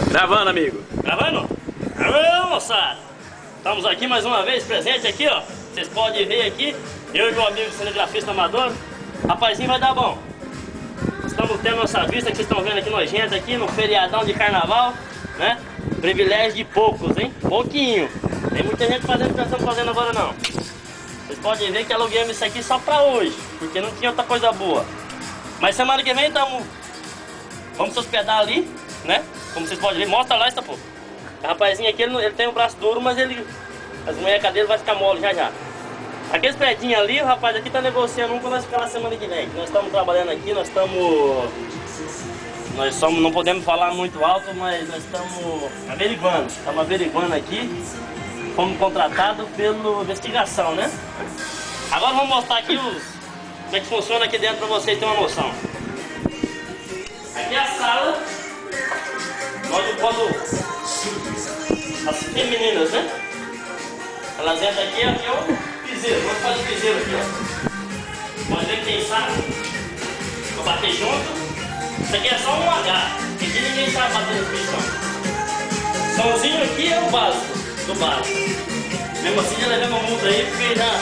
Gravando, amigo. Gravando? Alô, moçada! Estamos aqui mais uma vez, presente aqui, ó. Vocês podem ver aqui, eu e meu amigo cinegrafista amador. Rapazinho, vai dar bom. Estamos tendo nossa vista que vocês estão vendo aqui nojenta aqui no feriadão de carnaval, né? Privilégio de poucos, hein? Pouquinho. Tem muita gente fazendo o que nós estamos fazendo agora, não. Vocês podem ver que aluguemos isso aqui só pra hoje, porque não tinha outra coisa boa. Mas semana que vem vamos se hospedar ali, né? Como vocês podem ver, mostra lá essa pô. O rapazinho aqui, ele tem o braço duro, mas as munhecas dele vai ficar mole já já. Aqueles predinhos ali, o rapaz aqui tá negociando um pra nós ficar na semana que vem. Nós estamos trabalhando aqui, nós somos, não podemos falar muito alto, mas nós estamos averiguando aqui. Fomos contratados pela investigação, né? Agora vamos mostrar aqui como é que funciona aqui dentro pra vocês terem uma noção. Aqui é a sala, onde quando as femininas, né? Elas entram aqui, aqui é o piseiro, vamos fazer o piseiro aqui, ó. Pode ver que tem saco pra bater junto. Isso aqui é só um H, aqui ninguém sabe bater no pistão. Somzinho aqui é o básico do básico. Mesmo assim já levamos multa aí, porque já